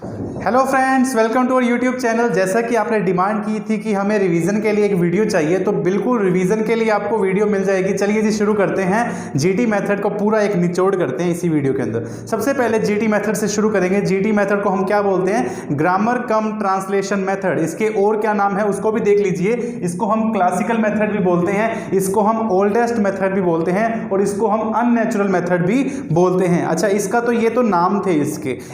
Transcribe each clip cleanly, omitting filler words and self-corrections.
Hello friends, welcome to our YouTube channel. जैसा कि आपने डिमांड की थी कि हमें रिवीजन के लिए एक वीडियो चाहिए, तो बिल्कुल रिवीजन के लिए आपको वीडियो मिल जाएगी। चलिए जी शुरू करते हैं। जीटी मेथड को पूरा एक निचोड़ करते हैं इसी वीडियो के अंदर। सबसे पहले जीटी मेथड से शुरू करेंगे। जीटी मेथड को हम क्या बोलते हैं? ग्रामर कम ट्रांसलेशन मेथड। इसके और क्या नाम है उसको भी देख लीजिए। इसको हम क्लासिकल मेथड भी बोलते हैं, इसको हम ओल्डेस्ट मेथड भी बोलते हैं और इसको हम अननेचुरल मेथड भी बोलते हैं। अच्छा, इसका तो ये तो नाम थे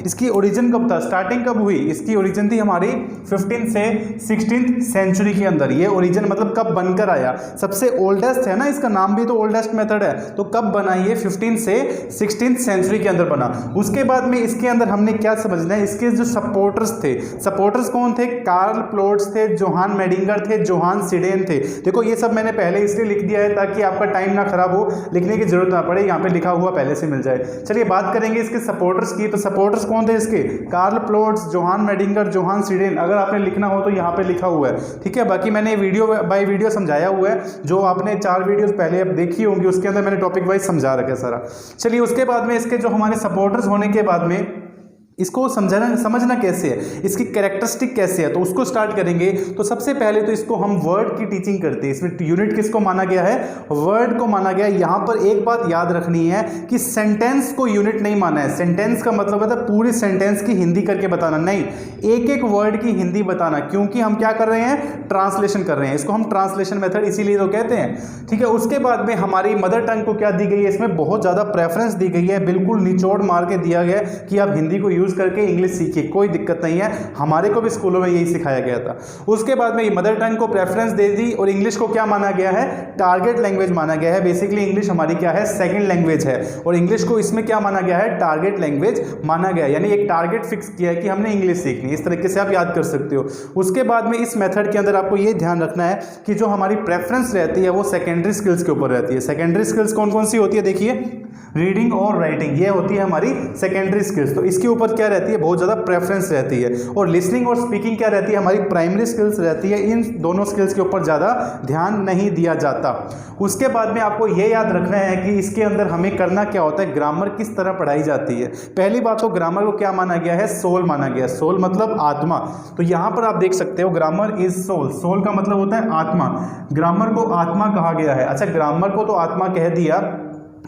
इसकी ओरिजिन कब था, स्टार्टिंग कब हुई? इसकी ओरिजिन थी हमारी 15 से 16th सेंचुरी के अंदर। ये ओरिजिन मतलब कब बनकर आया। सबसे ओल्डेस्ट है ना, इसका नाम भी तो ओल्डेस्ट मेथड है। तो कब बना? ये 15 से 16th सेंचुरी के अंदर बना। उसके बाद में इसके अंदर हमने क्या समझना है, इसके जो सपोर्टर्स थे, सपोर्टर्स कौन थे? कार्ल प्लोट्स थे, जोहान मेडिंगर थे, जोहान सिडेन थे। देखो ये सब मैंने पहले इसलिए लिख दिया है ताकि आपका टाइम ना खराब हो, लिखने की जरूरत ना पड़े, यहाँ पे लिखा हुआ पहले से मिल जाए। चलिए बात करेंगे इसके सपोर्टर्स की। तो सपोर्टर्स कौन थे इसके? Karl Plotz, Johann Medinger, Johann Siden. अगर आपने लिखना हो तो यहाँ पे लिखा हुआ है, ठीक है। बाकी मैंने वीडियो बाय वीडियो समझाया हुआ है, जो आपने 4 वीडियोस पहले अब देखी होंगी, उसके अंदर मैंने टॉपिक वाइज समझा रखा है सारा। चलिए उसके बाद में इसके जो हमारे सपोर्टर्स होने के बाद में इसको समझना कैसे है, इसकी कैरेक्टरिस्टिक कैसे है, तो उसको स्टार्ट करेंगे। तो सबसे पहले तो इसको हम वर्ड की टीचिंग करते हैं। इसमें यूनिट किसको माना गया है? वर्ड को माना गया है। यहां पर एक बात याद रखनी है कि सेंटेंस को यूनिट नहीं माना है। सेंटेंस का मतलब होता है पूरी सेंटेंस की हिंदी करके बताना, नहीं, एक एक वर्ड की हिंदी बताना, क्योंकि हम क्या कर रहे हैं? ट्रांसलेशन कर रहे हैं। इसको हम ट्रांसलेशन मेथड इसीलिए तो कहते हैं, ठीक है। उसके बाद में हमारी मदर टंग को क्या दी गई है? इसमें बहुत ज्यादा प्रेफरेंस दी गई है, बिल्कुल निचोड़ मार के दिया गया कि आप हिंदी को यूज करके इंग्लिश सीखिए, कोई दिक्कत नहीं है। हमारे को भी स्कूलों में यही सिखाया गया था। उसके बाद में मदर टंग को प्रेफरेंस दे दी और इंग्लिश को क्या माना गया है? टारगेट लैंग्वेज माना गया है। बेसिकली इंग्लिश हमारी क्या है? सेकंड लैंग्वेज है, और इंग्लिश को इसमें क्या माना गया है? टारगेट लैंग्वेज माना गया है। यानी एक टारगेट फिक्स किया है कि हमने इंग्लिश सीखनी। इस तरीके से आप याद कर सकते हो। उसके बाद में इस मेथड के अंदर आपको ये ध्यान रखना है कि जो हमारी प्रेफरेंस रहती है वो सेकेंडरी स्किल्स के ऊपर रहती है। सेकेंडरी स्किल्स कौन कौन सी होती है? देखिए, रीडिंग और राइटिंग, ये होती है हमारी सेकेंडरी स्किल्स। तो इसके ऊपर क्या रहती है? बहुत ज़्यादा प्रेफरेंस रहती है। और लिसनिंग और स्पीकिंग क्या रहती है? हमारी प्राइमरी स्किल्स रहती है। इन दोनों स्किल्स के ऊपर ज़्यादा ध्यान नहीं दिया जाता। उसके बाद में आपको ये याद रखना है कि इसके अंदर हमें करना क्या होता है, ग्रामर किस तरह पढ़ाई जाती है। पहली बात तो ग्रामर को क्या माना गया है? सोल माना गया है। सोल मतलब आत्मा। तो यहाँ पर आप देख सकते हो ग्रामर इज सोल। सोल का मतलब होता है आत्मा। ग्रामर को आत्मा कहा गया है। अच्छा, ग्रामर को तो आत्मा कह दिया,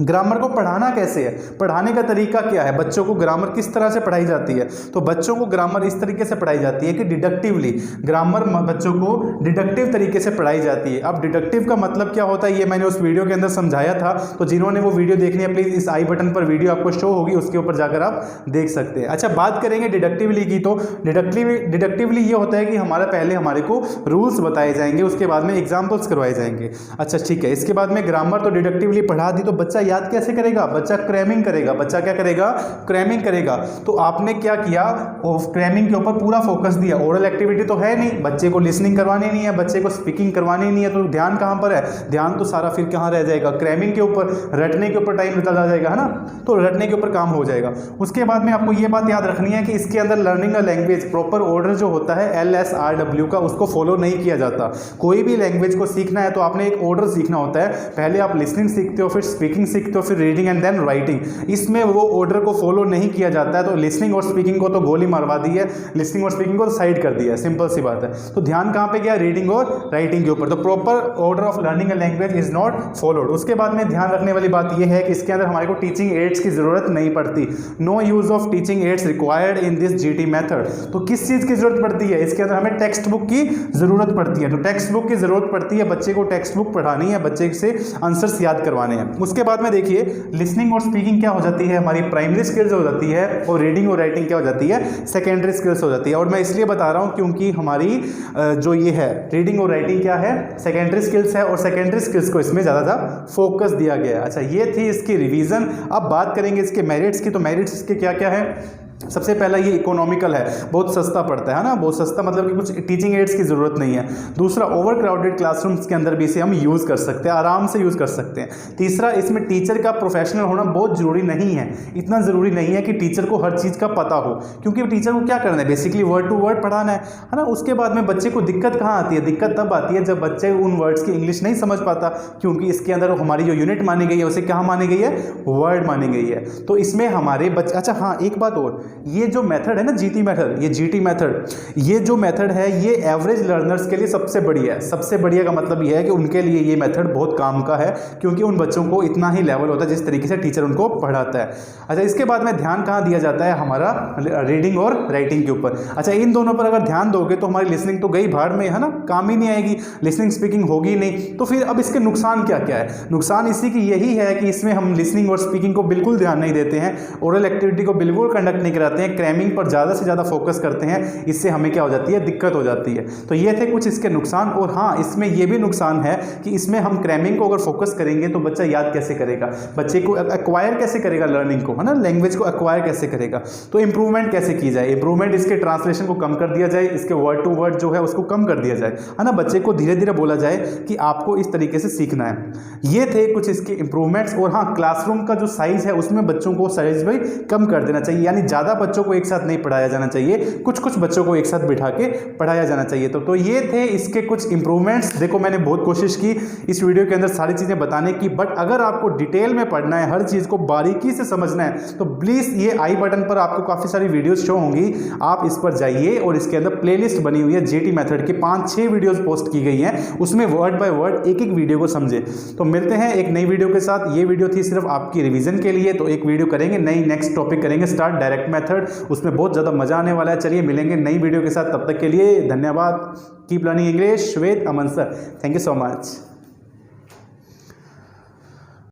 ग्रामर को पढ़ाना कैसे है? पढ़ाने का तरीका क्या है? बच्चों को ग्रामर किस तरह से पढ़ाई जाती है? तो बच्चों को ग्रामर इस तरीके से पढ़ाई जाती है कि डिडक्टिवली। ग्रामर बच्चों को डिडक्टिव तरीके से पढ़ाई जाती है। अब डिडक्टिव का मतलब क्या होता है ये मैंने उस वीडियो के अंदर समझाया था, तो जिन्होंने वो वीडियो देखनी है प्लीज इस आई बटन पर वीडियो आपको शो होगी, उसके ऊपर जाकर आप देख सकते हैं। अच्छा, बात करेंगे डिडक्टिवली की। तो डिडक्टिवली ये होता है कि हमारा पहले हमारे को रूल्स बताए जाएंगे, उसके बाद में एग्जाम्पल्स करवाए जाएंगे। अच्छा ठीक है, इसके बाद में ग्रामर तो डिडक्टिवली पढ़ा दी, तो बच्चा याद कैसे करेगा? बच्चा क्रैमिंग करेगा। बच्चा क्या करेगा? क्रैमिंग करेगा। तो आपने क्या किया? क्रैमिंग के ऊपर पूरा फोकस दिया। ओरल एक्टिविटी तो है नहीं, बच्चे को लिसनिंग करवानी नहीं है, बच्चे को स्पीकिंग करवानी नहीं है, तो ध्यान कहां पर है? ध्यान तो सारा फिर कहां रह जाएगा? क्रैमिंग के ऊपर। रटने के ऊपर टाइम चला जाएगा, है ना, तो रटने के ऊपर काम हो जाएगा। उसके बाद में आपको यह बात याद रखनी है कि इसके अंदर learning a language proper order जो होता है LSRW का, उसको फॉलो नहीं किया जाता। कोई भी लैंग्वेज को सीखना है तो आपने एक ऑर्डर सीखना होता है। पहले आप लिसनिंग सीखते हो, फिर स्पीकिंग सीखते हो, फिर रीडिंग एंड देन राइटिंग। इसमें वो ऑर्डर को फॉलो नहीं किया जाता है, तो लिसनिंग और स्पीकिंग को तो गोली मारवा दी है, लिसनिंग और स्पीकिंग को तो साइड कर दिया है, सिंपल सी बात है। तो ध्यान कहां पे गया? रीडिंग और राइटिंग के ऊपर। तो proper order of learning a language is not followed. उसके बाद में ध्यान रखने वाली बात यह है कि इसके अंदर हमारे को टीचिंग एड्स की जरूरत नहीं पड़ती। No use of teaching aids required in this GT method. तो किस चीज की जरूरत पड़ती है? इसके अंदर हमें टेक्स्ट बुक की जरूरत पड़ती है। तो टेक्स्ट बुक की जरूरत पड़ती है, बच्चे को टेक्स्ट बुक पढ़ानी है, बच्चे से आंसर्स याद करवाने हैं। उसके बाद में देखिए लिसनिंग और स्पीकिंग क्या हो जाती है? हमारी प्राइमरी स्किल्स हो जाती है, और रीडिंग और राइटिंग क्या हो जाती है? सेकेंडरी स्किल्स हो जाती है। और मैं इसलिए बता रहा हूं क्योंकि हमारी जो ये है रीडिंग और राइटिंग क्या है? सेकेंडरी स्किल्स है, और सेकेंडरी स्किल्स को इसमें ज़्यादा फोकस दिया गया है। अच्छा, ये थी इसकी रिवीजन। अब बात करेंगे इसके मेरिट्स की। तो मेरिट्स इसके क्या क्या है? सबसे पहला ये इकोनॉमिकल है, बहुत सस्ता पड़ता है ना, बहुत सस्ता मतलब कि कुछ टीचिंग एड्स की ज़रूरत नहीं है। दूसरा, ओवर क्राउडेड क्लासरूम्स के अंदर भी इसे हम यूज़ कर सकते हैं, आराम से यूज़ कर सकते हैं। तीसरा, इसमें टीचर का प्रोफेशनल होना बहुत ज़रूरी नहीं है। इतना ज़रूरी नहीं है कि टीचर को हर चीज़ का पता हो, क्योंकि टीचर को क्या करना है? बेसिकली वर्ड टू वर्ड पढ़ाना है ना। उसके बाद में बच्चे को दिक्कत कहाँ आती है? दिक्कत तब आती है जब बच्चे उन वर्ड्स की इंग्लिश नहीं समझ पाता, क्योंकि इसके अंदर हमारी जो यूनिट मानी गई है उसे क्या मानी गई है? वर्ड मानी गई है। तो इसमें हमारे बच्चे, अच्छा हाँ एक बात और, ये जो मेथड है ना जीटी मेथड, ये जीटी मेथड, ये जो मेथड है ये एवरेज लर्नर्स के लिए सबसे बढ़िया है। सबसे बढ़िया का मतलब ये है कि उनके लिए ये मेथड बहुत काम का है, क्योंकि उन बच्चों को इतना ही लेवल होता है जिस तरीके से टीचर उनको पढ़ाता है। अच्छा, इसके बाद में ध्यान कहाँ दिया जाता है, हमारा रीडिंग और राइटिंग के ऊपर। अच्छा, इन दोनों पर अगर ध्यान दोगे तो हमारी लिसनिंग तो गई भाड़ में, है ना, काम ही नहीं आएगी, लिसनिंग स्पीकिंग होगी नहीं। तो फिर अब इसके नुकसान क्या क्या है? नुकसान इसी की यही है कि इसमें हम लिसनिंग और स्पीकिंग को बिल्कुल ध्यान नहीं देते हैं, ओरल एक्टिविटी को बिल्कुल कंडक्ट नहीं कराते हैं, क्रैमिंग पर ज़्यादा से ज़्यादा फोकस करते हैं। इससे हमें क्या हो जाती है, दिक्कत हो जाती है। तो ये थे कुछ इसके नुकसान। और हाँ, इसमें यह भी नुकसान है कि इसमें हम क्रैमिंग को अगर फोकस करेंगे तो बच्चा याद कैसे करेगा, बच्चे को एक्वायर कैसे करेगा लर्निंग को, है ना, लैंग्वेज को एक्वायर कैसे करेगा। तो इंप्रूवमेंट कैसे की जाए, इंप्रूवमेंट इसके ट्रांसलेशन को कम कर दिया जाए, इसके वर्ड टू वर्ड जो है उसको कम कर दिया जाए, है ना, बच्चे को धीरे धीरे बोला जाए कि आपको इस तरीके से सीखना है। ये थे कुछ इसके इंप्रूवमेंट्स। और हाँ, क्लासरूम का जो साइज है उसमें बच्चों को साइज भी कम कर देना चाहिए, यानी ज़्यादा बच्चों को एक साथ नहीं पढ़ाया जाना चाहिए, कुछ कुछ बच्चों को एक साथ बिठा के पढ़ाया जाना चाहिए। तो ये थे इसके कुछ इंप्रूवमेंट्स। देखो, मैंने बहुत कोशिश की इस वीडियो के अंदर सारी चीज़ें बताने की, बट अगर आपको डिटेल में पढ़ना है, हर चीज़ को बारीकी से समझना है, तो प्लीज़ ये आई बटन पर आपको काफ़ी सारी वीडियोस शो होंगी, आप इस पर जाइए और इसके अंदर प्लेलिस्ट बनी हुई है जीटी मेथड की, 5-6 वीडियोस पोस्ट की गई हैं, उसमें वर्ड बाय वर्ड एक एक वीडियो को समझे। तो मिलते हैं एक नई वीडियो के साथ। ये वीडियो थी सिर्फ आपकी रिवीजन के लिए, तो एक वीडियो करेंगे नई, नेक्स्ट टॉपिक करेंगे स्टार्ट डायरेक्ट मेथड, उसमें बहुत ज़्यादा मजा आने वाला है। चलिए मिलेंगे नई वीडियो के साथ, तब तक के लिए धन्यवाद। Keep learning English with Aman sir. Thank you so much.